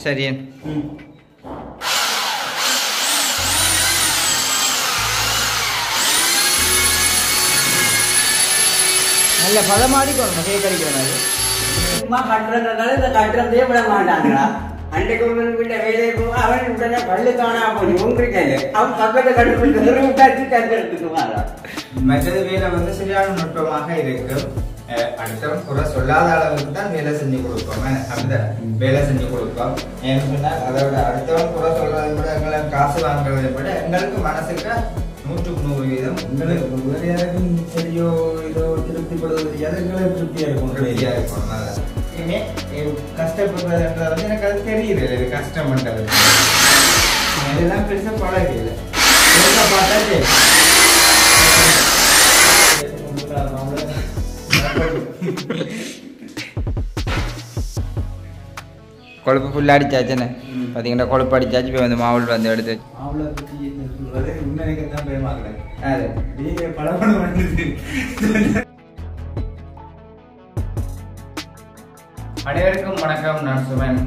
சரி. நல்ல பதமாடிக்கணும் கேட்கறிக்கிற மாதிரி சும்மா கட்டுறதுனால இந்த கட்டுறதே விட மாட்டாங்களா? அன்றைக்கு ஒன்று விட்ட வேலையை போக அவன் உடனே பள்ளு காணா போய் ஒன்றிருக்காரு. அவன் பக்கத்தை கண்டுபிடிச்சு விட்டாச்சு கண்டுபிடிச்சுக்குவாரா? மற்றது வேலை வந்து சரியான நுட்பமாக இருக்கும். அடுத்தவன் குறை சொல்லாத அளவுக்கு தான் வேலை செஞ்சு கொடுப்போம். அப்படிதான் வேலை செஞ்சு கொடுப்போம். ஏன்னு சொன்னால் அதோட அடுத்தவன் குறை சொல்றதை விட எங்களை காசு வாங்குறதை விட எங்களுக்கு மனசுக்கு 100% உங்களுக்கு வேற யாருக்கும் சரியோ இதோ திருப்திப்படுவது தெரியாது. எங்களுக்கு திருப்தியா இருக்கும். இனிமே கஷ்டப்படுறதுன்றது வந்து எனக்கு அது தெரியுது. இது கஷ்டம் பண்றது இதெல்லாம் பெருசா பழகல. பார்த்தா கொழுப்பு ஃபுல்லாக அடிச்சாச்சுன்னு பார்த்தீங்கன்னா கொழுப்பு அடிச்சாச்சு. இப்போ வந்து மாவுள் வந்து எடுத்து மாவுளை பற்றி சொல்றது உண்மைக்கு தான் பயமாக்குறேன். அது நீங்கள் பழமணம் பண்ணுது. அனைவருக்கும் வணக்கம். நான் சுமன்.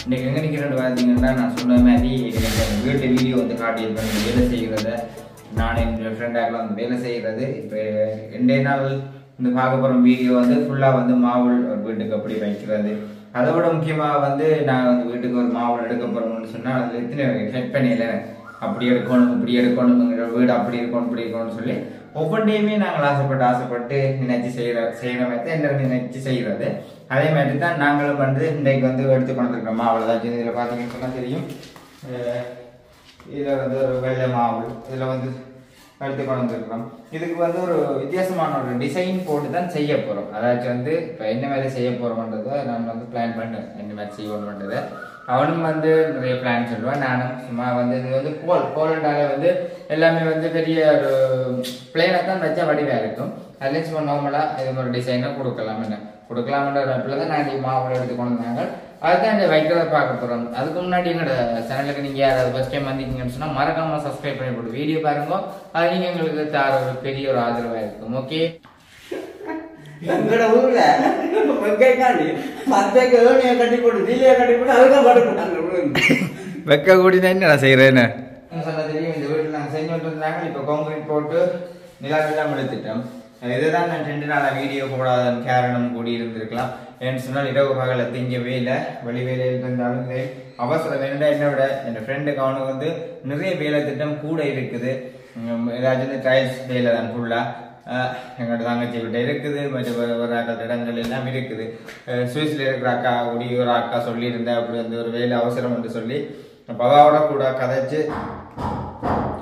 இன்றைக்கு எங்கே நிற்கிறேன்னு பார்த்தீங்கன்னா நான் சொன்ன மாதிரி எனக்கு வீட்டு வீடியோ வந்து காட்டியிருப்பேன். வேலை செய்கிறத நான் என்னோட ஃப்ரெண்டாக வந்து வேலை செய்கிறது. இப்போ 2 நாள் இந்த பார்க்க போகிற வீடியோ வந்து ஃபுல்லாக வந்து மாவுள் ஒரு வீட்டுக்கு எப்படி வைக்கிறது, அதை விட முக்கியமாக வந்து நான் வந்து வீட்டுக்கு ஒரு மாவுள் எடுக்க போகிறோம்னு சொன்னால் அதில் எத்தனை செட் பண்ணியில அப்படி எடுக்கணும் இப்படி எடுக்கணுங்கிற வீடு அப்படி இருக்கணும் இப்படி இருக்கணும்னு சொல்லி ஒவ்வொன்றையுமே நாங்கள் ஆசைப்பட்டு நினைச்சு செய்கிற மாதிரி என்ன நினைச்சு செய்கிறது. அதே மாதிரி தான் நாங்களும் வந்து இன்றைக்கு வந்து எடுத்து கொண்டிருக்கிறோம். மாவுள் தான் இதில் பார்த்தீங்கன்னு சொன்னால் தெரியும். இதில் வந்து ஒரு வெள்ளை மாவுள் இதில் வந்து எடுத்து கொண்டு வந்துருக்கிறோம். இதுக்கு வந்து ஒரு வித்தியாசமான ஒரு டிசைன் போட்டு தான் செய்ய போகிறோம். அதாச்சும் வந்து இப்போ என்ன மாதிரி செய்ய போகிறோம்ன்றதை நான் வந்து பிளான் பண்ணேன். என்ன மாதிரி செய்யணுன்றதை அவனும் வந்து நிறைய பிளான் சொல்லுவான். நானும் சும்மா வந்து இது வந்து கோலண்டால வந்து எல்லாமே வந்து பெரிய ஒரு பிளேனை தான் வச்சா வடிவாக இருக்கும். அதுலேயும் சும்மா நார்மலாக இது ஒரு டிசைனாக கொடுக்கலாம்ன்ற இடத்துல தான் நான் மாவுளை எடுத்து கொண்டு வந்தாங்க. அதுதான் இந்த வைக்கிறத பார்க்க போகிறோம். அதுக்கு முன்னாடி எங்களோட சேனலுக்கு நீங்கள் யாராவது ஃபர்ஸ்ட் டைம் வந்தீங்கன்னு சொன்னால் மறக்காமல் சப்ஸ்கிரைப் பண்ணி போட்டு வீடியோ பாருங்க. அது நீங்கள் எங்களுக்கு தார ஒரு பெரிய ஒரு ஆதரவாக இருக்கும். ஓகே, எங்களோட ஊர்ல கட்டி போட்டு தீலியை கட்டி போட்டு அதுதான் வெக்க கூடி தான் நான் செய்கிறேன்னு சொல்ல தெரியும். இந்த வீட்டில் நாங்கள் செஞ்சு இருந்தாங்க. இப்போ கான்கிரீட் போட்டு நிலம் எடுத்துட்டோம். இதுதான் நான் 2 நாளாக வீடியோ போடாதன் காரணம் கூடி இருந்திருக்கலாம். ஏன்னு சொன்னால் இரவு பகலை திங்கவே இல்லை. வெளி வேலையில் இருந்தாலும் அவசரம் வேணுண்டா என்ன விட என் ஃப்ரெண்டுக்கு அவனுக்கு வந்து நிறைய வேலை திட்டம் கூட இருக்குது. ஏதாச்சும் வந்து ட்ரையல்ஸ் வேலை தான் ஃபுல்லாக எங்களோட தங்கச்சி விட்ட இருக்குது. மற்ற ஒரு அக்கா இடங்கள் எல்லாம் இருக்குது. சுவிஸில் இருக்கிற அக்கா கூடி ஒரு அக்கா சொல்லியிருந்தேன். அப்படி வந்து ஒரு வேலை அவசரம் என்று சொல்லி பவாவோட கூட கதைச்சு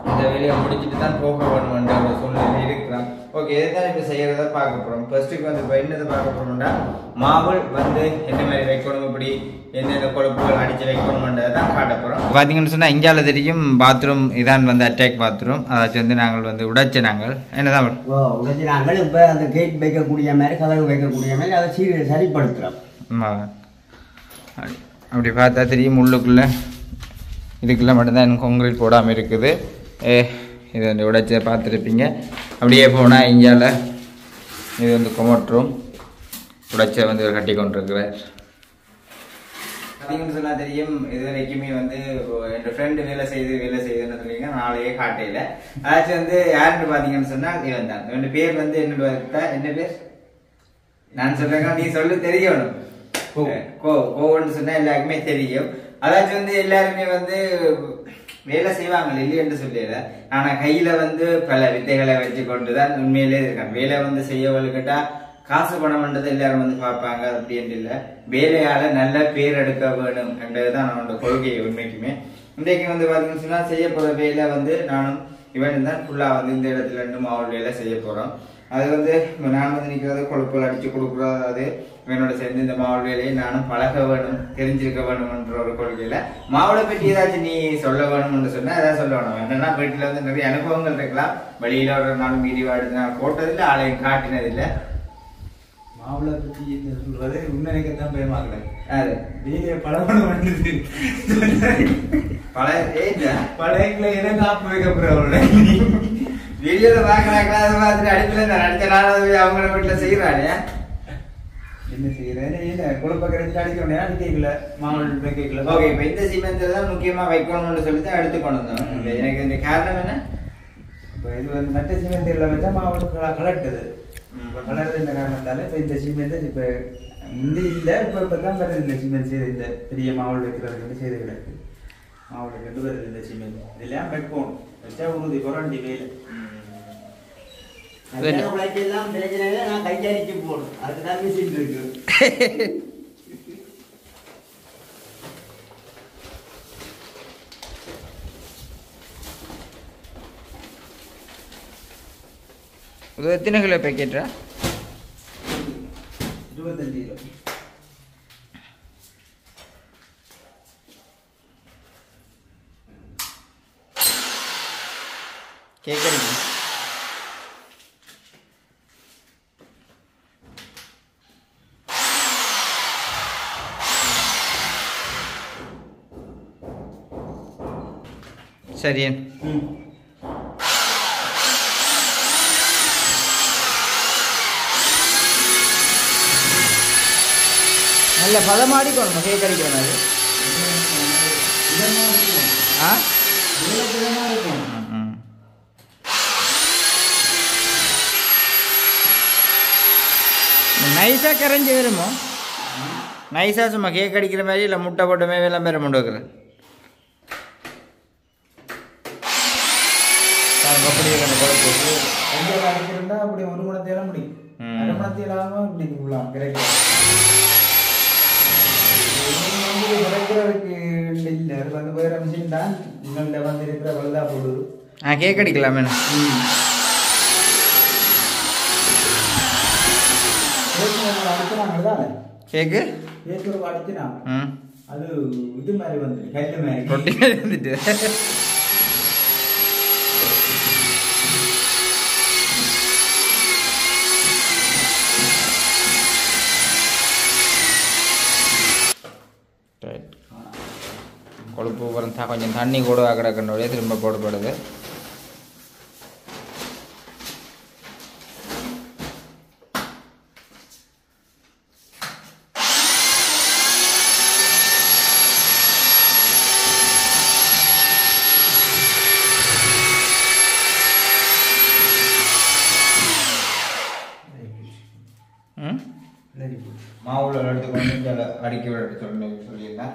இந்த வேலையை முடிச்சுட்டு தான் போக வேணும்ன்ற ஒரு சூழ்நிலை இருக்கிறான். ஓகே, இதுதான் இப்போ செய்யறத பார்க்க போகிறோம். ஃபர்ஸ்ட்டுக்கு வந்து இப்போ என்னதை பார்க்க போகிறோம்னா மாவுள் வந்து என்ன மாதிரி வைக்கணும், இப்படி எந்தெந்த கொழுப்புகள் அடித்து வைக்கணும்ன்றதை தான் காட்ட போகிறோம். பார்த்தீங்கன்னு சொன்னால் இந்தியாவில் தெரியும் பாத்ரூம் இதான் வந்து அட்டாக் பாத்ரூம். அதாச்சும் வந்து நாங்கள் வந்து உடைச்சு நாங்கள் என்னதான் உடைச்சு நாங்கள் இப்போ அந்த கேட் வைக்கக்கூடிய மாதிரி கதவு வைக்கக்கூடிய மாதிரி அதை சரிப்படுத்துகிறோம். அப்படி பார்த்தா தெரியும் உள்ளுக்குள்ளே இதுக்குள்ளே மட்டும்தான் கான்கிரீட் போடாமல் இருக்குது. இது வந்து உடைச்ச பார்த்துருப்பீங்க. அப்படியே போனால் இந்தியாவில் இது வந்து கொமோட்ரும் உடைச்ச வந்து கட்டி கொண்டிருக்கிறார். பார்த்தீங்கன்னு சொன்னால் தெரியும். இது வரைக்குமே வந்து என் ஃப்ரெண்டு வேலை செய்யுதுன்னு சொல்லிங்க நாளையே காட்டையில். அதாச்சும் வந்து யாருன்னு பார்த்தீங்கன்னு சொன்னால் இவன் தான். இவன் பேர் வந்து என்ன பேர் நான் சொல்றேன், நீ சொல்லு தெரியணும். கோவன்னு சொன்னால் எல்லாருக்குமே தெரியும். அதாச்சும் வந்து எல்லாருமே வந்து வேலை செய்வாங்க இல்லையென்று சொல்லியல. ஆனா கையில வந்து பல வித்தைகளை வச்சு கொண்டுதான் உண்மையிலே இருக்காங்க. வேலை வந்து செய்யவள்கிட்ட காசு பணம்ன்றது எல்லாரும் வந்து பார்ப்பாங்க. அப்படின்ட்டு இல்லை, வேலையால நல்ல பேர் எடுக்க வேணும் என்றதுதான் நம்மளோட கொள்கை. உண்மைக்குமே இன்றைக்கு வந்து பாத்தீங்கன்னு சொன்னா செய்ய போற வேலை வந்து நானும் இவன் தான் ஃபுல்லா வந்து இந்த இடத்துல இருந்து மாவுள் வேலை செய்ய போறோம். அது வந்து நான் வந்து நிற்கிறது கொழுப்புகள் அடிச்சு கொடுக்குறது. அது இவனோட சேர்ந்து இந்த மாவுள் வேலையை நானும் பழக வேணும், தெரிஞ்சிருக்க வேணும்ன்ற ஒரு கொள்கையில மாவுளை பற்றி ஏதாச்சும் நீ சொல்ல வேணும்னு சொன்னா ஏதாவது சொல்ல வேணும். என்னன்னா வீட்டுல வந்து நிறைய அனுபவங்கள் இருக்கலாம். வெளியில ஒரு நாளும் வீடியோ எடுத்து நான் போட்டதில்லை, ஆளையும் காட்டினதில்லை. மாவுளை பற்றி சொல்றது உண்மைக்கு தான் பயமாக்குறேன். அது வீடியோ பழமணம் பண்ணுது பழைய எனக்கு காப்பு வைக்க போற வீடியோல பாக்குறாங்களா அதை பார்த்துட்டு அடிக்கல நடிச்ச நாள் அவங்கள வீட்டுல செய்யறாங்க. என்ன செய்யறேன் என்ன குழப்பக்கரைக்கு அடிக்கணும் அடிக்கல மாவட்டம் வைக்கல. ஓகே, இப்போ இந்த சிமெண்ட் தான் முக்கியமாக வைக்கணும்னு சொல்லி தான் எடுத்துக்கொண்டு வந்தோம். எனக்கு இந்த காரணம் என்ன, இப்போ இது வந்து மற்ற சிமெண்ட் எல்லாம் வச்சா மாவட்டம் கலட்டுது. இப்போ கலருது இந்த காரணத்தால இப்போ இந்த சிமெண்ட் இப்போ முந்தி இல்லை, இப்போ தான் வருது இந்த சிமெண்ட் செய்து இந்த பெரிய மாவட்டம் வைக்கிறதுக்கு செய்து கிடக்கு. மாவட்டம் ரெண்டு வருது இந்த சிமெண்ட் இதெல்லாம் வைக்கணும். வச்சா உறுதி குறண்டி வேலை. எல்லாம் பிரச்சனை நான் கைத்தறிச்சு போடும், அதுதான் மிஷின் இருக்கு. இது எத்தனை கிலோ பேக்கெட்டா? 25 கிலோ. கேட்குறீங்க? சரி. நல்ல பதமாடிக்கணும் கேட்கறிக்கிற மாதிரி. ஆ நைஸாக கரைஞ்சி வருமோ? நைஸாக சும்மா கேக் அடிக்கிற மாதிரி இல்லை முட்டை போட்ட மாதிரி எல்லாம் பேர முண்டு வைக்கிறேன். அப்படி குழப்பம் அடிக்கிறதா அப்படி ஒரு மணத்தையெல்லாம் முடியும், அரை மணத்தையெல்லாம் இப்படி கிடைக்கும். கிடைக்கிறதுக்கு இல்லை, அது வந்து வேற மிஷின் தான். உங்கள்கிட்ட வந்து இருக்கிற வலுதா போடுது. கேக் அடிக்கலாமே. அடிக்கிறாங்கதானே கேக்கு கேக்கு அடிக்கிறாங்க. அது இது மாதிரி வந்து கல்லு மாதிரி ரொட்டி மாதிரி வந்துட்டு. கொழுப்பு பிறந்தா கொஞ்சம் தண்ணி கூட கிடக்கணுடைய திரும்ப போடப்படுது. மாவுள்ள எடுத்துக்கொண்டு அடிக்க விட சொல்லியிருந்தேன்.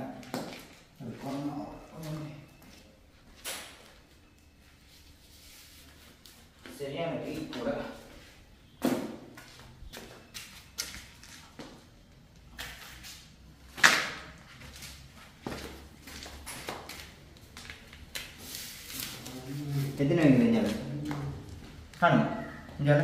சரியான கூட எத்தனை வைக்கிறீங்க காணும் இங்கே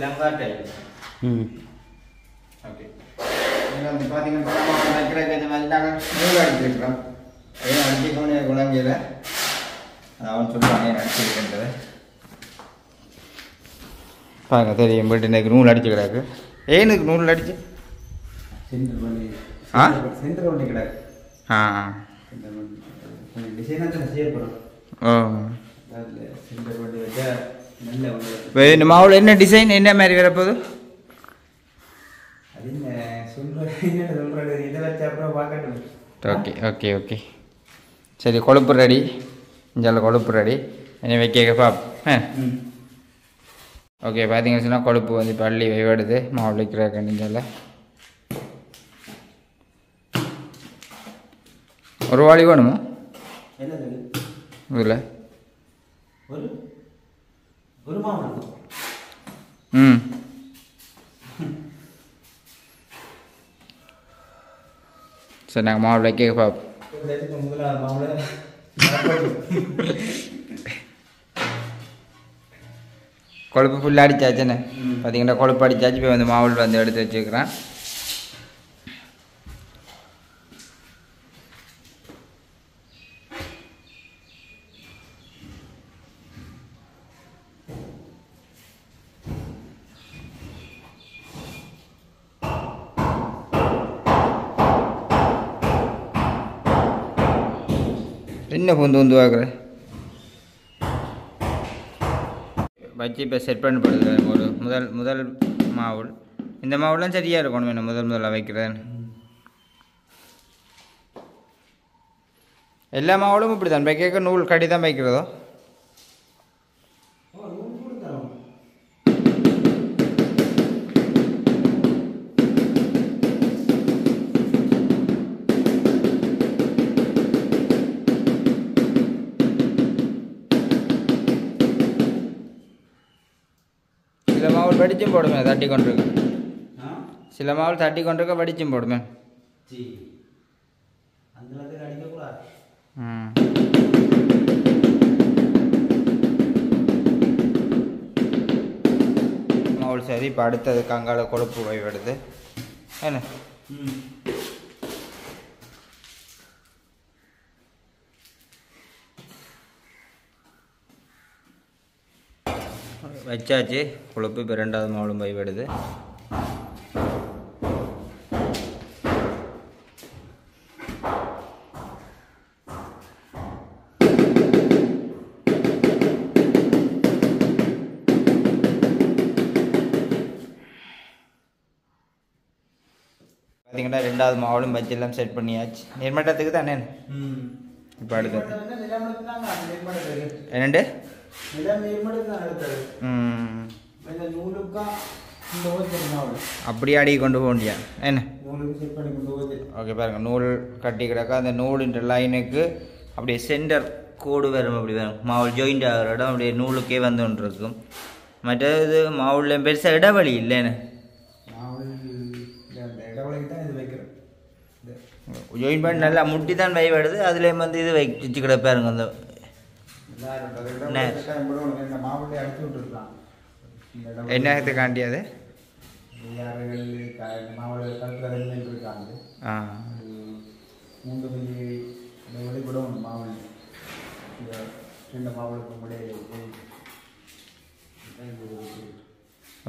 லங்கா டைப். ஓகே, நீங்கள் வந்து பார்த்தீங்கன்னா வைக்கிற இந்த மாதிரி நாங்கள் நூல் அடிச்சிருக்கிறோம். ஏன் அடிக்கணும்னு குழந்தையில அவன் சொல்லுவாங்க ஏன் அடிச்சிருக்கின்றது பாருங்க தெரியும். போய்ட்டு எனக்கு நூல் அடிச்சுக்கிறாக்கு. ஏனுக்கு நூல் அடிச்சு சென்டர் பண்ணி சென்டர் பண்ணி கிடாக்கு. டிசைனாக செய்யப்படும். ஓ, சென்டர் பண்ணி வச்சா இந்த மாவுல என்ன டிசைன் என்ன மாதிரி வரப்போகுது? அது என்ன சொல்றது இதை வச்சு அப்புறம் பார்க்கட்டும். ஓகே ஓகே ஓகே சரி. கொழுப்பு ரெடி, இஞ்சால கொழுப்பு ரெடி. என்ன வைக்க பாப். ஓகே, பார்த்தீங்கன்னு சொன்னால் கொழுப்பு வந்து பள்ளி வைவடுது மாவு வைக்கிற கண்டிஞ்சால. ஒரு வாளி வேணுமா இதில்? ம் சரி நாங்கள் மாவு வைக்க பார்ப்போம். கொழுப்பு ஃபுல்லாக அடித்தாச்சுன்னு பார்த்தீங்கன்னா கொழுப்பு அடித்தாச்சு. இப்போ வந்து மாவுள் வந்து எடுத்து வச்சுக்கிறேன். என்ன பூந்து வாக்குற வச்சு இப்போ செட் பண்ணப்படுது. ஒரு முதல் மாவுள் இந்த மாவுலாம் சரியாக இருக்கணும். என்ன முதல்ல வைக்கிறேன். எல்லா மாவுளும் இப்படி தான் வைக்க நூல் கடி தான் வைக்கிறதோ? சில மாவுள் வடிச்சும் போடுமே தட்டி கொண்டிருக்கு. சில மாவுள் தட்டி கொண்டிருக்க வடிச்சும் போடுமே. மாவுள் சரி. இப்போ அடுத்தது கங்கால கொழுப்பு வைவிடுது என்ன வச்சாச்சு. கொழுப்பு இப்போ 2வது மாவுளும் வைவிடுது. பார்த்தீங்கன்னா 2வது மாவுளும் வச்சு எல்லாம் செட் பண்ணியாச்சு. நெர்மட்டத்துக்கு தானே இப்போ அடுத்தது என்னண்டு அப்படியே அடி கொண்டு போக முடியா என்ன? ஓகே பாருங்க நூல் கட்டி கிடக்கா. அந்த நூலின் லைனுக்கு அப்படியே சென்டர் கோடு வரும். அப்படி வரும் மாவுள் ஜாயிண்ட் ஆகிற இடம் அப்படியே நூலுக்கே வந்து ஒன்று இருக்கும். மற்றது மாவுள்ள பெருசாக இடவழி இல்லைன்னு ஜாயின் பண்ணி நல்லா முட்டி தான் வைவிடுது. அதுலேயே வந்து இது வச்சு கிடப்பாருங்க. அந்த என்னத்துக்கு காண்டியாது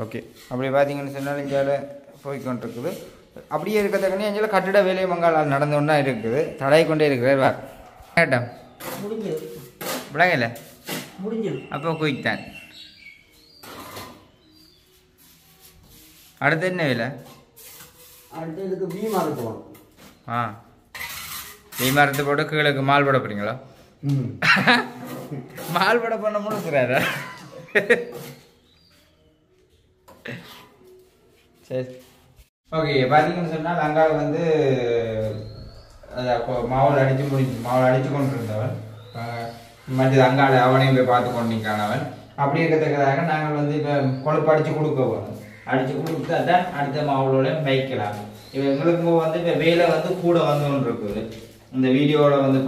ஓகே. அப்படி பார்த்தீங்கன்னு சொன்னாலும் இந்தியாவில் போய்கொண்டிருக்குது. அப்படியே இருக்கிறதுக்குன்னே எங்களை கட்டிட வேலையை மங்கால் நடந்து ஒன்றா இருக்குது. தடை கொண்டே இருக்கிற கேட்டான் விளங்கல முடிஞ்சு. அப்போ குயிக்தான். அடுத்து என்ன வேலை? அடுத்ததுக்கு பீமாறு போகணும். பீமாரத்தை போட்டு கீழே மால் போட போறீங்களா? மால் போட பண்ண முடிச்சுறாரா? சரி ஓகே. பார்த்தீங்கன்னு சொன்னால் அங்காள் வந்து மாவுள் அடித்து முடிஞ்சு மாவுள் அடித்து கொண்டு இருந்தவன். மற்றது அங்காள அவனையும் போய் பார்த்து கொண்டு நிற்கானவன். அப்படி இருக்கத்தக்கதாக நாங்கள் வந்து இப்போ கொழுப்பு அடித்து கொடுக்க போகிறோம். அடித்து கொடுத்தா தான் அடுத்த மாவுளோட வைக்கலாம். இப்போ எங்களுக்கு வந்து இப்போ வேலை வந்து கூட வந்து ஒன்று இருக்குது. இந்த வீடியோவில் வந்து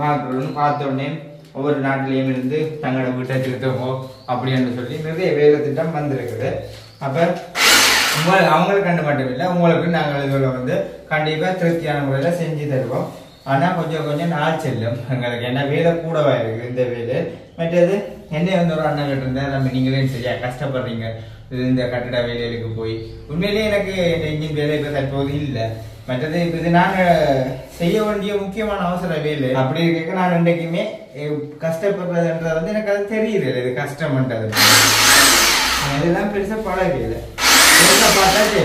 பார்த்தோடனே ஒவ்வொரு நாட்டிலையும் இருந்து தங்களோட வீட்டை திருத்தமோ அப்படின்னு சொல்லி நிறைய வேலை திட்டம் வந்திருக்குது. அப்போ அவங்களுக்கு கண்டு மட்டும் இல்லை, உங்களுக்கு நாங்கள் இதில் வந்து கண்டிப்பாக திருப்தியான முறையில் செஞ்சு தருவோம். ஆனால் கொஞ்சம் நாள் செல்லும் எங்களுக்கு. என்ன வேலை கூடவா இருக்குது இந்த வேலை. மற்றது என்னை வந்து ஒரு அண்ணன் கிட்ட இருந்தால் நம்ம நீங்களே சரியா கஷ்டப்படுறீங்க இந்த கட்டிட வேலைகளுக்கு போய். உண்மையிலேயே எனக்கு இந்த இன்ஜின் வேலை இப்போ தற்போது இல்லை. மற்றது இப்போ இது நாங்கள் செய்ய வேண்டிய முக்கியமான அவசர வேலை. அப்படி இருக்க நான் இன்றைக்குமே கஷ்டப்படுறதுன்றது வந்து எனக்கு அது தெரியுது. இது கஷ்டம்ன்றது இதெல்லாம் பெருசாக பழகல. பெருசாக பார்த்தாச்சு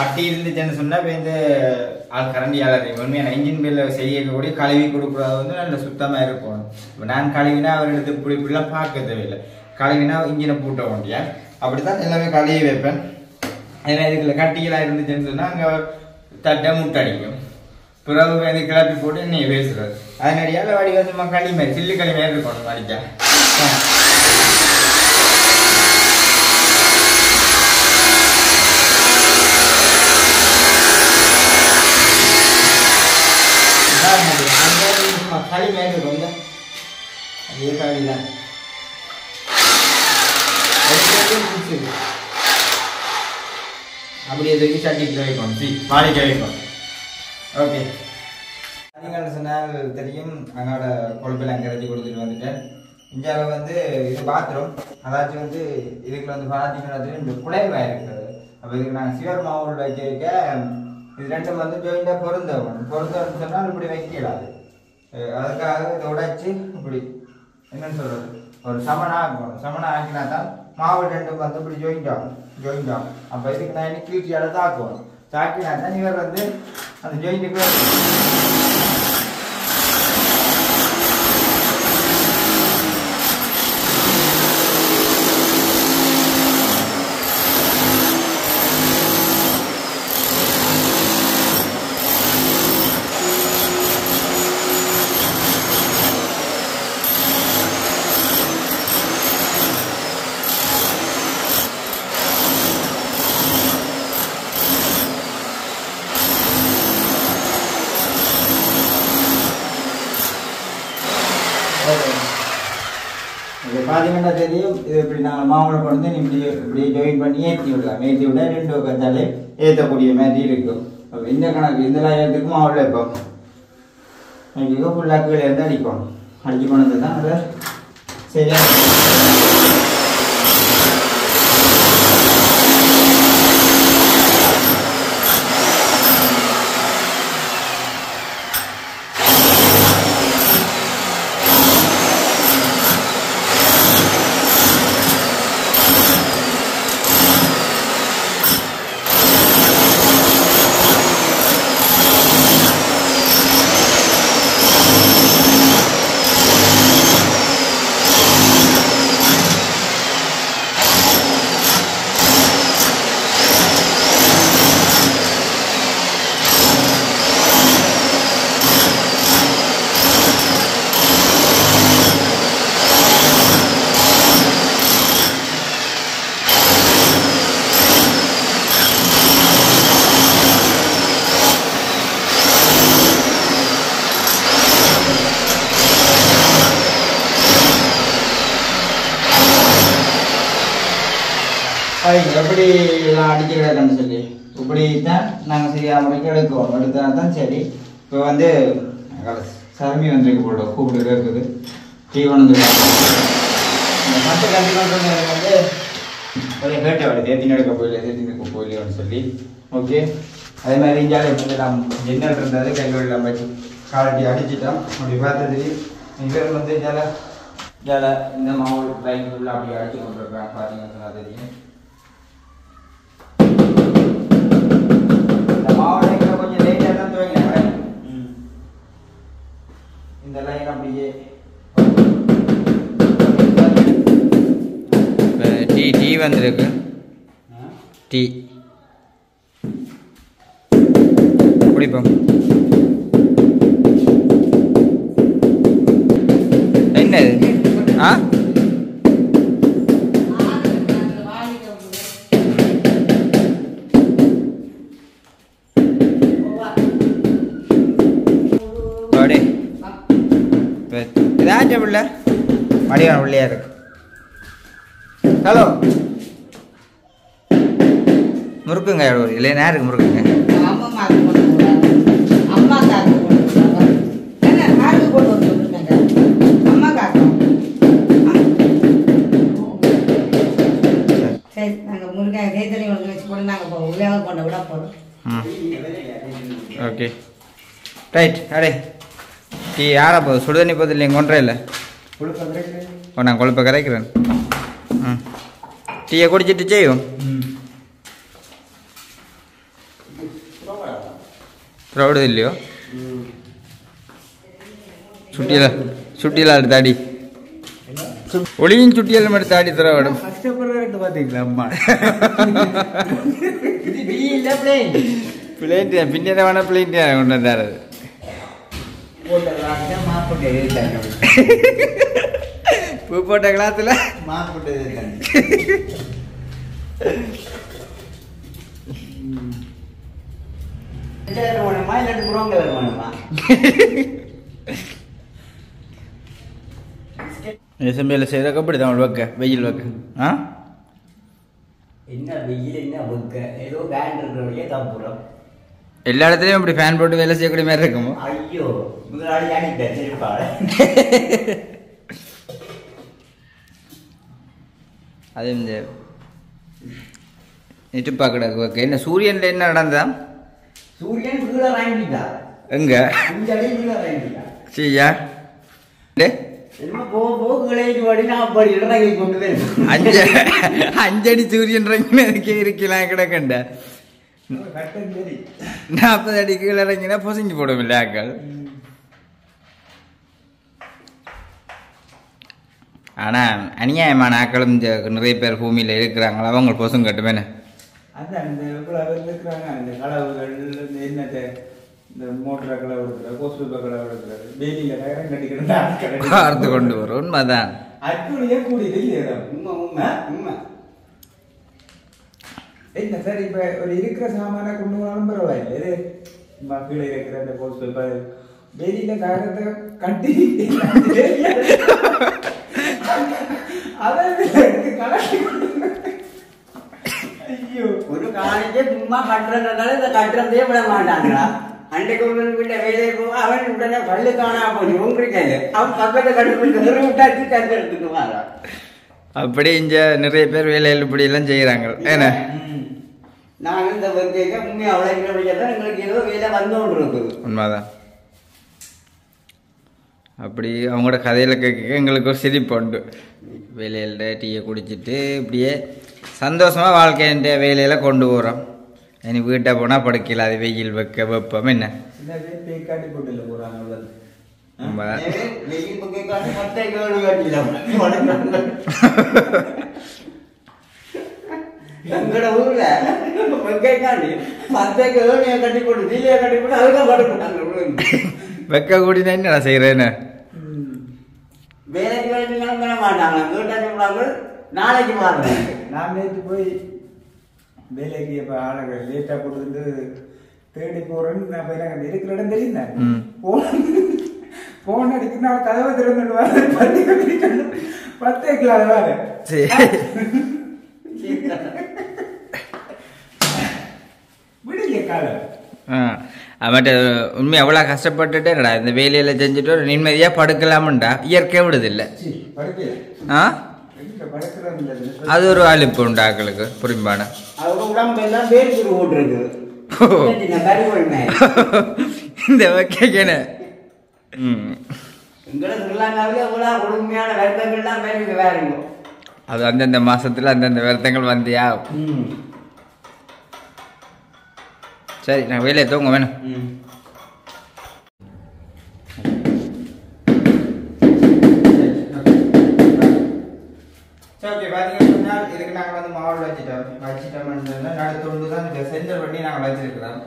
அப்படி இருந்துச்சுன்னு சொன்னா இப்போ இந்த கரண்டியாளர் உண்மையான இன்ஜின் பில்ல செய்யக்கூடிய கழுவி கொடுக்குறது வந்து நல்ல சுத்தமா இருக்கும். இப்போ நான் கழுவினா அவர் எடுத்து இப்படிலாம் பார்க்க தேவையில்லை. கழுவினா இன்ஜினை பூட்ட வேண்டியா அப்படித்தான் எல்லாமே கழுவி வைப்பேன். ஏன்னா இதுக்குள்ள கட்டிகளாக இருந்துச்சுன்னு சொன்னா அங்கே தட்டை முட்டடிக்கும். பிறகு வந்து கிளப்பி போட்டு நீ பேசுறது அதனடியால் வாடி வந்து களி மாதிரி சில்லு களி மாதிரி இருக்கணும் வாடிக்கா. களி மாதிரி இருக்கும் அதே களி தான் அப்படியே தூக்கி சட்டிக்கு வைக்கணும் வாடிக்கை வைக்கணும். ஓகே நீங்கள் சொன்னால் தெரியும் அங்கோட கொழுப்பில் அங்கே கரைச்சி கொடுத்துட்டு வந்துட்டேன். இந்தியாவில் வந்து இது பாத்ரூம் அதாச்சும் வந்து இதுக்கு வந்து பார்த்தீங்கன்னா இந்த குழைவாக இருக்கிறது. அப்போ இதுக்கு நாங்கள் சிவர் மாவு வைக்க வைக்க இது ரெண்டும் வந்து ஜாயிண்டாக பொருந்தவன்னு சொன்னால் இப்படி வைக்கலாது. அதுக்காக இதை உடைச்சி இப்படி என்னன்னு சொல்கிறது ஒரு சமனாக ஆக்கணும். சமனாக ஆக்கினா தான் மாவு ரெண்டும் வந்து இப்படி ஜாயிண்ட் ஆகும். அப்போ இதுக்கு நான் இன்னைக்கு கீழ்ச்சியால் தாக்குவோம். தாக்கினா தான் இவர் வந்து அந்த ஜாயிண்ட்டுக்கு பார்த்தீங்கன்னா தெரியும். இது இப்படி நாங்கள் மாவுளை கொண்டு இப்படி ஜாயின் பண்ணி ஏற்றி விடலாம். ஏற்றி விட 2 பக்கத்தாலே ஏற்றக்கூடிய மாதிரி இருக்கும். இந்த கணக்கு இந்த லாயத்துக்கு மாவுளை வைப்போம். இப்போ ஃபுல்லாக கீழே இருந்து அடிக்கணும். அடிச்சு கொண்டு தான் அதை சரியாக எப்படி எல்லாம் அடிச்சுக்கிடக்குன்னு சொல்லி இப்படி தான் நாங்கள் சரியாக முறைக்கு எடுக்குவோம். எடுத்தா தான் சரி. இப்போ வந்து சருமி வந்துருக்கு போட்டோம் கூப்பிட்டு கேட்குது டீவன் வந்து மற்ற கண்டிப்பாக வந்து ஒரே கேட்ட வேலை தேத்தின்னு எடுக்க போயிலேன்னு சொல்லி ஓகே. அதே மாதிரி இந்தியாவில் எப்படி எல்லாம் ஜென்னல் இருந்தது கைகளெல்லாம் வச்சு காலட்டி அடிச்சிட்டோம். அப்படி பார்த்தது இங்கே வந்து ஜால இந்த மாவு லைன் ஃபுல்லாக அப்படி அடிச்சு கொண்டிருக்காங்க. பார்த்தீங்கன்னு சொன்னால் தெரியும். கொஞ்சம் லேட்டாக தான் துவங்கினேன். இந்த லைன் அப்படியே டீ வந்திருக்கு. டீ குடிப்போம். என்னது ஆ இதாச்சும் பிள்ளை மடிவான பிள்ளையா இருக்கு. ஹலோ முறுக்குங்க எவ்வளோ இல்லை நேருக்கு முறுக்குங்க சரி. நாங்கள் முருகன் தேத்தனி ஒன்று வச்சு போட்டு நாங்கள் உள்ளே கொண்ட விட போகிறோம். Okay right. அடே டீ யாரா போகுது சுடு தண்ணி போகுது இல்லைங்க ஒன்றே இல்லை. ஓ நான் கொழுப்பை கரைக்கிறேன். டீயை குடிச்சிட்டு செய்வோம். ப்ரௌடு இல்லையோ சுட்டியில் தாடி ஒளியும் சுட்டியல் மட்டும் தாடி தரவிடும். கஷ்டப்படுறது பார்த்தீங்களா அம்மா பிளேட் பின்னேரமான பிளேட் கொண்டு வந்தாரு. பூ போட்ட கிளாத்துல மாப்பிட்டு வேணுமா இல்லாட்டி புரோங் கலர் வேணுமா? எசம்பியில் செய்கிறக்க அப்படி தான் வைக்க வெயில் வைக்க. ஆ என்ன வெயில் என்ன வைக்க ஏதோ பேண்ட் இருக்கிறவரையே தப்புறோம். எல்லா இடத்துலையும் அப்படி ஃபேன் போட்டு வேலை செய்யக்கூடிய மாதிரி இருக்குமோ? ஐயோ முதலாளி அடிப்பேன் செருப்பாடு. அது இந்த நெட்டுப்பா கிடக்கு. என்ன சூரியன்ல என்ன நடந்தா? சூரியன் கீழே வாங்கிட்டா எங்க 5 அடி கீழே வாங்கிட்டா. சரியா என்ன போக்குகளை நான் அப்படி இறங்கி கொண்டு போயிருக்கேன். 5 அடி சூரியன் இறங்கினதுக்கே இருக்கலாம் கிடக்கண்ட. 40 அடி கீழே இறங்கினா பொசிஞ்சு போடும் இல்லை ஆக்கள். ஆனா அநியாயமான ஆக்களும் நிறைய பேர் பூமியில இருக்கிறாங்களா, அவங்க பொசும் கட்டுமேனே. அதான் இந்த இருக்கிறாங்க இந்த களவுகள் என்னத்தை இந்த மோட்டரை களவு எடுக்கிறது, கோஸ்பேப்பர் களவு எடுக்கிறது, வேலியில கயிறம் கட்டிக்கிட்டு பார்த்து கொண்டு வரும். உண்மைதான். அட்டுடைய கூடியது இல்லையா? உண்மை உண்மை உண்மை. என்ன சார் இப்ப ஒரு இருக்கிற சாமான கொண்டு போனாலும் பரவாயில்ல. இது கீழே இருக்கிற அந்த கோஸ்பேப்பர் வேலியில கயிறத்தை கட்டி ஒரு காலேஜே சும்மா கட்டுறதுனால இந்த கட்டுறதே விட மாட்டாங்களா? அன்றைக்கு வீட்டை வேலையை போக அவன் உடனே பல்லு காணா போய் உங்கிருக்காரு. அவன் பக்கத்தை கண்டுபிடிச்சு விட்டாச்சு கருத்து எடுத்துக்குவாங்க. அப்படி இங்க நிறைய பேர் வேலையில் இப்படி எல்லாம் செய்யறாங்க. ஏன்னா நாங்க இந்த கேட்க உண்மையை அவ்வளோ எங்களுக்கு ஏதோ வேலை வந்தோன்னு இருக்குது. உண்மைதான். அப்படி அவங்களோட கதையில கேட்க எங்களுக்கு ஒரு சிரிப்பு உண்டு. வேலையில் டீயை குடிச்சிட்டு இப்படியே சந்தோஷமா வாழ்க்கைன்ற வேலையில கொண்டு போறோம். இனி வீட்டை போனா படுக்கல, அது வெயில் வைக்க வைப்போம். என்ன பேக்காட்டி போட்டுல போறாங்க. வெயில் கேட்காட்டி மொத்த கேள்வி காட்டிலாம் எங்கட ஊர்ல கேட்காண்டி மத்த கேள்வியை கட்டி போட்டு தீலையை கட்டி போட்டு அதுதான் படுக்கிறாங்க. வைக்க கூடினா என்ன செய்யறேன்னு வேலைக்கு வேலைக்கு பண்ண மாட்டாங்க. வீட்டை சொல்றாங்க நாளைக்கு மாறுறாங்க. நான் நேற்று போய் வேலைக்கு இப்போ ஆளுங்க லேட்டாக போட்டு தேடி போகிறேன்னு நான் போய் நாங்கள் இருக்கிற இடம் தெரியுந்தேன். போன் அடிக்கணும் அவள் கதவை திறந்துடுவாங்க. 10 கிலோ வேறு விடுங்க காலம். அவன்கிட்ட உண்மை எவ்வளோ கஷ்டப்பட்டுட்டே இந்த வேலையில செஞ்சுட்டு ஒரு நிம்மதியா படுக்கலாமுண்டா இயற்கை விடுதில்லை. அது ஒரு அழிப்பு உண்டு ஆக்களுக்கு புரியும்பான. இந்த வகையான அது அந்தந்த மாசத்துல அந்தந்த வருத்தங்கள் வந்தியா. சரி நான் வேலையை தூங்க வேணும். ஓகே பார்த்தீங்கன்னா இதுக்கு நாங்கள் வந்து மாவு வச்சுட்டோம்னா நடுத்துண்டு தான் இந்த சென்டர் பண்ணி நாங்கள் வச்சிருக்கிறோம்.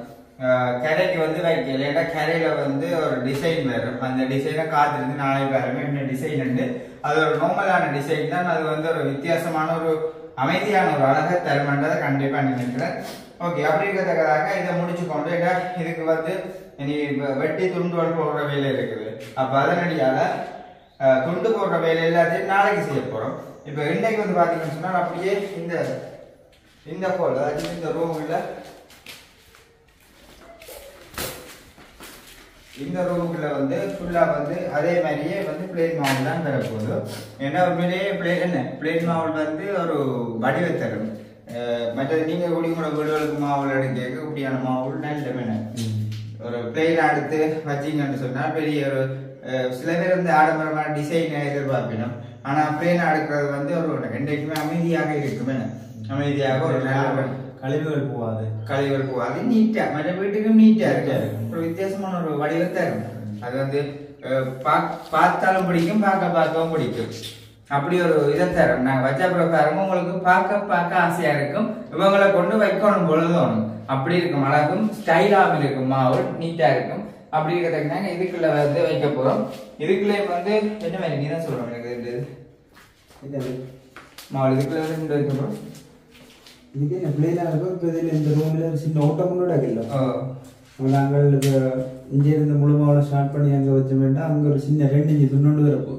கரைக்கு வந்து வைக்கல, ஏன்னா கரையில வந்து ஒரு டிசைன் வரும். அந்த டிசைனை காத்திருந்து நாளைக்கு வரமே என்ன டிசைன் உண்டு. அது ஒரு நார்மலான டிசைன் தான். அது வந்து ஒரு வித்தியாசமான ஒரு அமைதியான ஒரு அழகை தருமன்றதை கண்டிப்பா நினைக்கிறேன். ஓகே அப்படி இருக்கிறதுக்காக இதை முடிச்சு கொண்டு ஏன்னா இதுக்கு வந்து இனி வெட்டி துண்டுகள் போடுற வேலை இருக்குது. அப்ப அதனடியால துண்டு போடுற வேலை எல்லாத்தையும் நாளைக்கு செய்ய போறோம். இப்ப இன்னைக்கு வந்து பாத்தீங்கன்னு சொன்னா அப்படியே இந்த ஹோல் அதாவது இந்த ரூம்ல இந்த ரூமுக்குள்ள வந்து ஃபுல்லா வந்து அதே மாதிரியே வந்து பிளேன் மாவுல் தான் பெறப்போகுது. ஏன்னா உண்மையிலேயே பிளேன் மாவுல் வந்து ஒரு வடிவை தரும். மற்றது நீங்க கூடி கூட வீடுகளுக்கு மாவுல் எடுக்க இப்படியான மாவுல் நல்ல வேணும். ஒரு பிளேன் எடுத்து வச்சிங்கன்னு சொன்னா பெரிய ஒரு சில பேர் வந்து ஆடம்பரமான டிசைனை எதிர்பார்க்கணும். ஆனா பிளேன் எடுக்கிறது வந்து ஒரு என்றைக்குமே அமைதியாக இருக்குமே. அமைதியாக ஒரு நல்ல கழிவுகள் போகாது நீட்டா மற்ற வீட்டுக்கும் நீட்டா இருக்காது. ஒரு வித்தியாசமான ஒரு வடிவத்தை இருக்கும். அது வந்து பார்த்தாலும் பிடிக்கும், பார்க்கவும் பிடிக்கும். அப்படி ஒரு இதை தரும். நாங்க வச்ச பிரகாரமும் உங்களுக்கு பார்க்க ஆசையா இருக்கும். இவங்களை கொண்டு வைக்கணும் பொழுதும் அப்படி இருக்கும், அழகும் ஸ்டைலாகவும் இருக்கும், மாவு நீட்டா இருக்கும். அப்படி இருக்கிறதுக்கு இதுக்குள்ள வந்து வைக்க போறோம். இதுக்குள்ள வந்து என்ன மாதிரி நீ தான் சொல்றோம் எனக்கு மாவு இதுக்குள்ள வந்து வைக்க போறோம். இதுக்கு என்ன பிள்ளைலாம் இருக்கும். இப்போ இதில் இந்த ரூமில் ஒரு சின்ன ஓட்டம் கூட இல்லை. நாங்கள் இப்போ இங்கே இருந்து முழுமாவோட ஸ்டார்ட் பண்ணி அங்கே வச்ச வேண்டாம். அங்கே ஒரு சின்ன 2 இன்ச்சு துண்டு வரப்போ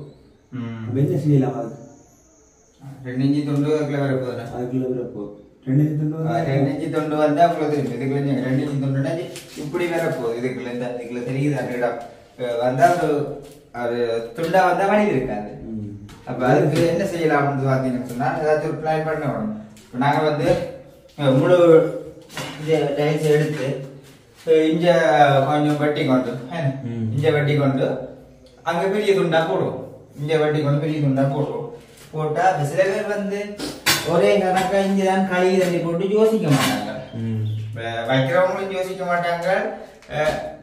என்ன செய்யலாம்? அது 2 இன்ச்சு துண்டு அதுக்குள்ள வரப்போகுது. அதுக்குள்ள வரப்போ 2 இன்ச்சு துண்டு 2 இன்ச்சு துண்டு வந்தா உங்களுக்கு இதுக்குள்ள 2 இன்ச்சு துண்டுனா இப்படி வரப்போகுது. இதுக்குள்ள இந்த இதுக்குள்ள தெரியுது அந்த வந்தா அது துண்டா வந்தா வழி இருக்காது. அப்ப அதுக்கு என்ன செய்யலாம்னு பார்த்தீங்கன்னு சொன்னா ஏதாச்சும் ஒரு பிளான் பண்ணணும். நாங்க வந்து முழு டைல்ஸ் எடுத்து இஞ்ச கொஞ்சம் வெட்டி கொண்டு இஞ்ச வெட்டி கொண்டு அங்க பெரிய துண்டா போடுவோம். இஞ்ச வெட்டி கொண்டு பெரிய துண்டா போடுவோம். போட்டா சில பேர் வந்து ஒரே கணக்கா இஞ்சிதான் களி தண்ணி போட்டு யோசிக்க மாட்டாங்க. வைக்கிறவங்களும் யோசிக்க மாட்டாங்க.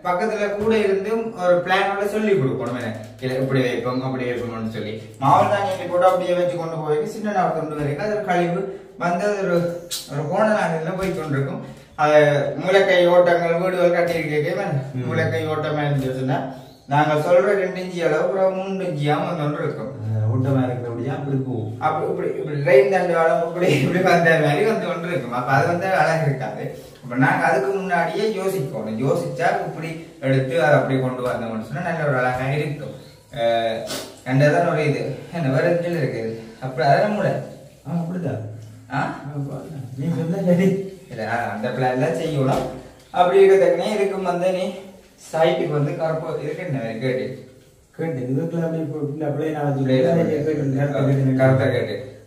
பக்கத்துல கூட இருந்து ஒரு பிளானோட சொல்லி கொடுக்கணும். இப்படி வைப்போம் அப்படி வைப்போம்னு சொல்லி மாவு தானியத்தை போட்டு அப்படியே வச்சு கொண்டு போய் சின்ன நாள் கொண்டு வரைக்கும் அது கழிவு வந்து ஒரு கோணலாக போய் கொண்டிருக்கும். அது மூளைக்கை ஓட்டங்கள் வீடுகள் கட்டியிருக்கே மூளைக்கை ஓட்டமா இருந்துச்சுன்னா நாங்கள் சொல்ற 2 இன்ச்சு அளவு 3 இன்ச்சியாம வந்து இருக்கும். ஓட்டமா இருக்கிறபடியா அப்படி போகும். அப்படி இப்படி இப்படி ட்ரெயின் தண்டு அளவு இப்படி இப்படி வந்த மாதிரி வந்து கொண்டு இருக்கும். அப்ப அது வந்து அழகு இருக்காது. அப்ப நாங்க அதுக்கு முன்னாடியே யோசிக்கணும். யோசிச்சா இப்படி எடுத்து அதை அப்படி கொண்டு வந்தோம்னு சொன்னா நல்ல ஒரு அழகா இருக்கும். ரெண்டாவது ஒரு இது என்ன வேற இடத்துல இருக்குது. அப்படி அதெல்லாம் மூளை அப்படிதான் நீ சொன்ன அந்த பிளான்ல செய்யணும். அப்படி இருக்கிறதுக்குனே இருக்கும் வந்து நீ சைட்டுக்கு வந்து கருப்பு இருக்கு என்ன கேட்டு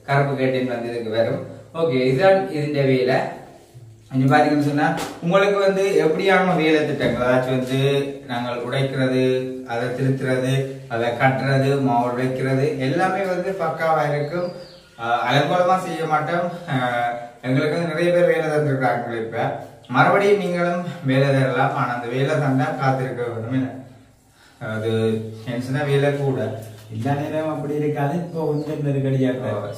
கருப்பு கேட்டின் வந்து இதுக்கு வரும். ஓகே, இதுதான் இதுன்ற வேலை. பாத்தீங்கன்னு சொன்னா உங்களுக்கு வந்து எப்படியான வேலை திட்டங்கள் ஏதாச்சும் வந்து நாங்கள் உடைக்கிறது, அதை திருத்துறது, அதை கட்டுறது, மாவு வைக்கிறது எல்லாமே வந்து பக்காவா இருக்கும். அலங்கோலமா செய்ய மாட்டோம். எங்களுக்கு வந்து நிறைய பேர் வேலை தந்துருக்காங்க. இப்ப மறுபடியும் நீங்களும் வேலை தரலாம். ஆனா அந்த வேலை தந்தா காத்திருக்க வேணும். அது என்ன வேலை கூட எல்லா நேரம் அப்படி இருக்காது. இப்போ கொஞ்சம் நெருக்கடியா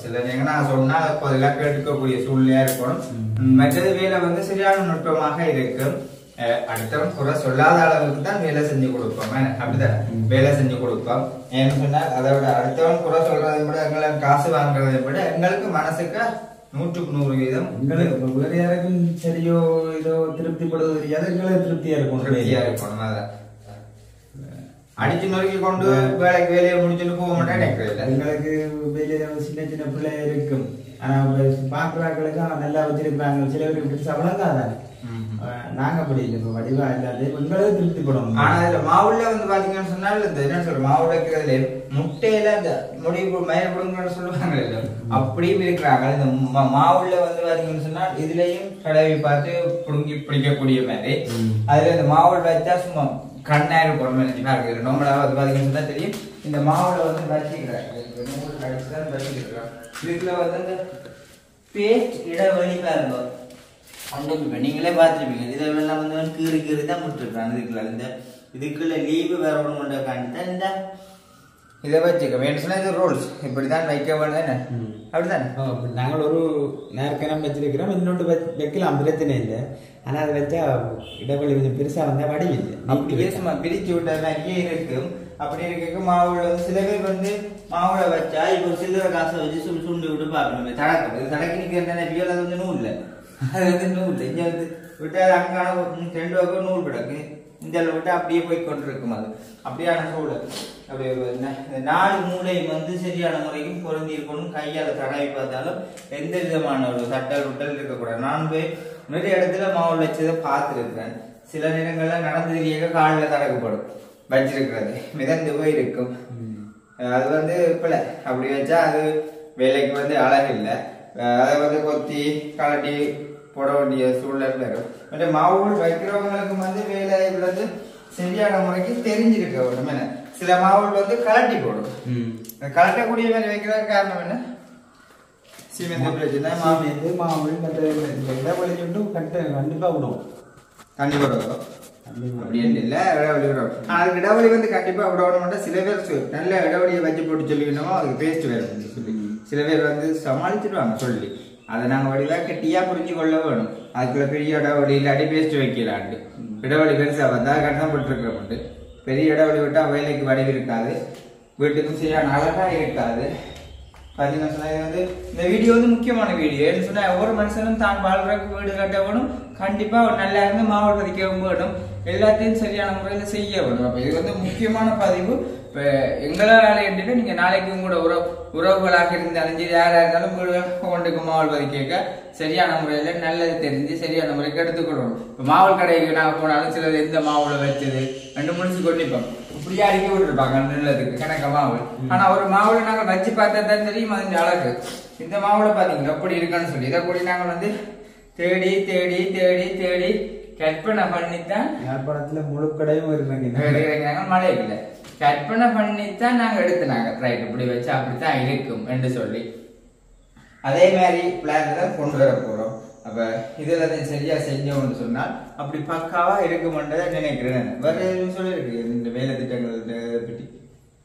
சில நேரம் நான் சொன்னா அதெல்லாம் கேட்டுக்கக்கூடிய சூழ்நிலையா இருக்கணும். மற்றது வேலை வந்து சரியான நுட்பமாக இருக்கும். அடுத்தவன் குறை சொல்லாத அளவுக்கு தான் வேலை செஞ்சு கொடுப்போம். அப்படிதான் வேலை செஞ்சு கொடுப்போம். ஏன்னு சொன்னா அதை விட அடுத்தவன் குறை சொல்றதை விட எங்களுக்கு காசு வாங்குறதை விட எங்களுக்கு மனசுக்கு 100% எங்களுக்கு வேற யாருக்கும் சரியோ இதோ திருப்திப்படுவது தெரியாது. எங்களுக்கு திருப்தியா இருக்கணும். அதான் அடிச்சு நொறுக்கி கொண்டு வேலையை முடிச்சுட்டு போக மாட்டேன். எங்களுக்கு வெளியில சின்ன சின்ன பிள்ளை இருக்கும். ஆனா பாக்குறாங்களுக்கு நல்லா வச்சிருக்காங்க. சில பேருக்கு சவளங்காதானே. நாங்க அப்படி இல்லை. இப்போ வடிவா இல்லாத எங்களுக்கு திருப்திப்படும். ஆனா இதுல மாவுல வந்து பாத்தீங்கன்னு சொன்னால் இந்த என்ன சொல்ற மாவு வைக்கிறதுல முட்டையில இந்த முடிவு மயிர் கொடுங்கன்னு சொல்லுவாங்க இல்ல, அப்படியும் இருக்கிறாங்க. இந்த மாவுல வந்து பாத்தீங்கன்னு சொன்னா இதுலயும் கடவை பார்த்து புடுங்கி பிடிக்கக்கூடிய மாதிரி. அதுல இந்த மாவுல வச்சா சும்மா கண்ணாயிரம் பொறுமை இருக்கு. நம்மளா வந்து பாத்தீங்கன்னு சொன்னா தெரியும். இந்த மாவுல வந்து வச்சுக்கிறேன் இதுக்குள்ள வந்து இந்த பேஸ்ட் இடைவெளி பாருங்க. நீங்களே பார்த்துருப்பீங்க. இதெல்லாம் வந்து கீறி கீறி தான் விட்டுருக்காங்க. இதுக்குள்ள இந்த இதுக்குள்ள லீவு வேற ஒன்று கொண்டு காணித்தான் இந்த இதை வச்சுக்க வேணும் சொன்னா இது ரூல்ஸ் இப்படிதான் வைக்க வேணும். அப்படித்தானே நாங்கள் ஒரு நேர்கணம் வச்சிருக்கிறோம். இன்னொன்று வைக்கலாம், பிரச்சனை இல்லை. ஆனா அதை வச்சா இடைவெளி கொஞ்சம் பெருசா வந்தா வடிவில்லை. அப்படி சும்மா பிரிச்சு விட்ட நிறைய இருக்கும். அப்படி இருக்க மாவுல வந்து சில பேர் வந்து மாவுல வச்சா இப்போ சில்லறை காசை வச்சு சுண்டு விட்டு பார்க்கணும். தடக்கம் இது தடக்கி நிற்கிறேன். அது வந்து நூல் இல்லை. அது வந்து நூல் இங்க வந்து விட்டா அங்கான 2 வகை நூல் கிடக்கு. இந்த விட்டு அப்படியே போய் கொண்டிருக்கும். அது அப்படியான சூழல். அப்படியே 4 மூலையும் வந்து சரியான முறைக்கும் பொருந்தி இருக்கணும். கையால தடவி பார்த்தாலும் எந்த விதமான ஒரு தட்டல் விட்டல் இருக்கக்கூடாது. நான் போய் நிறைய இடத்துல மாவுல வச்சதை பார்த்துருக்கிறேன். சில நேரங்கள்ல நடந்து தெரிய காலில் தடக்கப்படும் வச்சிருக்கிறது மிதந்து போய் இருக்கும். அது வந்து பிள்ளை அப்படி வச்சா அது வேலைக்கு வந்து அழகு இல்லை. அதை வந்து கொத்தி கலட்டி போட வேண்டிய சூழல் வரும். மற்ற மாவுகள் வைக்கிறவங்களுக்கு வந்து வேலை வந்து சரியான முறைக்கு தெரிஞ்சிருக்க வேணும். சில மாவுகள் வந்து கலட்டி போடும். கலட்டக்கூடிய வேலை வைக்கிற காரணம் என்ன? சிமெண்ட் பிரச்சனை மாவு கண்டிப்பா விடும். கண்டிப்பா விடும். அப்படின்னு இல்ல இடவெளி விடும். அதுக்கு இடவெளி வந்து கண்டிப்பா விடணும். சில பேர் நல்ல இடவெளியை வச்சு போட்டு சொல்லிக்கணுமோ அதுக்கு பேஸ்ட் வேற சொல்லி சில பேர் வந்து சமாளிச்சிடுவாங்க சொல்லி. அதை நாங்கள் வடிவாக கெட்டியாக புரிஞ்சு கொள்ள வேணும். அதுக்குள்ள பெரிய இடைவெளி இல்லாட்டி பேஸ்ட் வைக்கலாண்டு. இடைவெளி பெருசாக வந்தால் கட்டணம் போட்டுருக்கிறோம்ட்டு பெரிய இடைவெளி விட்டால் வேலைக்கு வடிவு இருக்காது, வீட்டுக்கும் சரியான அழகாக இருக்காது. பார்த்தீங்கன்னா சொன்னால் இது வந்து இந்த வீடியோ வந்து முக்கியமான வீடியோ. ஏன்னு சொன்னால் ஒவ்வொரு மனுஷனும் தான் வாழ்றதுக்கு வீடு கட்ட வேணும், கண்டிப்பாக ஒரு நல்லா இருந்து மாவட்ட பதிக்கவும் வேணும், எல்லாத்தையும் சரியான முறையில் செய்ய வேணும். அப்போ இது வந்து முக்கியமான பதிவு. இப்போ எங்களால் எப்படின்னா நீங்கள் நாளைக்கு உங்களோட உறவுகளாக இருந்தாலும் சரி யாராக இருந்தாலும் ஒன்றுக்கு மாவல் பதிக்க சரியான முறையில் நல்லது தெரிஞ்சு சரியான முறைக்கு எடுத்துக்கொள்ளணும். இப்போ மாவல் கடைக்கு நாங்கள் போனாலும் சிலது எந்த மாவில் வச்சது ரெண்டு முடிச்சு கொண்டிப்போம், இப்படியா அடிக்க விட்டுருப்பாங்க நல்லதுக்கு கணக்க மாவல். ஆனால் ஒரு மாவில் நாங்கள் வச்சு பார்த்தா தான் தெரியும் அது அழகு. இந்த மாவில் பார்த்தீங்கன்னா எப்படி இருக்குன்னு சொல்லி இதை கூட நாங்கள் வந்து தேடி தேடி தேடி தேடி கற்பனை பண்ணித்தான் யாழ்ப்பாணத்துல முழு கடையும் இருக்கிறாங்க. மழை இல்லை, கற்பனை பண்ணித்தான் நாங்க எடுத்துனாங்க. ரைட், இப்படி வச்சா அப்படித்தான் இருக்கும் என்று சொல்லி அதே மாதிரி பிளான் தான் கொண்டு வர போறோம். அப்ப இதுல சரியா செஞ்சோம்னு சொன்னால் அப்படி பக்காவா இருக்குமென்றதை நினைக்கிறேன். வேற எதுவும் சொல்லிருக்கு இந்த வேலை திட்டங்கள் பற்றி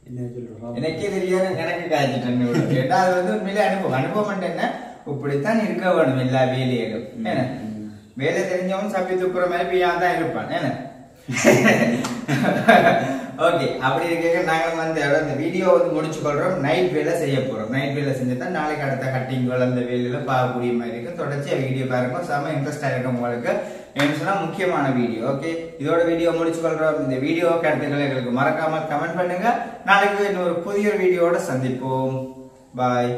என்ன சொல்றோம் எனக்கே தெரியாது, எனக்கு காய்ச்சிட்டேன்னு கேட்டா அது வந்து உண்மையிலே அனுபவம் என்ன இப்படித்தான் இருக்க வேணும் எல்லா வேலையிலும். ஏன்னா வேலை தெரிஞ்சவன் சப்பி துப்புற மாதிரி பியான் தான் இருப்பான். ஏன்னா ஓகே, அப்படி இருக்க நாங்கள் வந்து அந்த வீடியோ வந்து முடிச்சு கொள்றோம். நைட் வேலை செய்ய போறோம். நைட் வேலை செஞ்சுதான் நாளைக்கு அடுத்த கட்டிங் அந்த வேலையில பார்க்கக்கூடிய மாதிரி இருக்கும். தொடர்ச்சியா வீடியோ பாருங்க, செம இன்ட்ரெஸ்டா இருக்கும் உங்களுக்கு. என்ன சொன்னா முக்கியமான வீடியோ. ஓகே, இதோட வீடியோ முடிச்சு கொள்றோம். இந்த வீடியோ கருத்துக்களை எங்களுக்கு மறக்காம கமெண்ட் பண்ணுங்க. நாளைக்கு இன்னொரு புதிய வீடியோட சந்திப்போம். பாய்.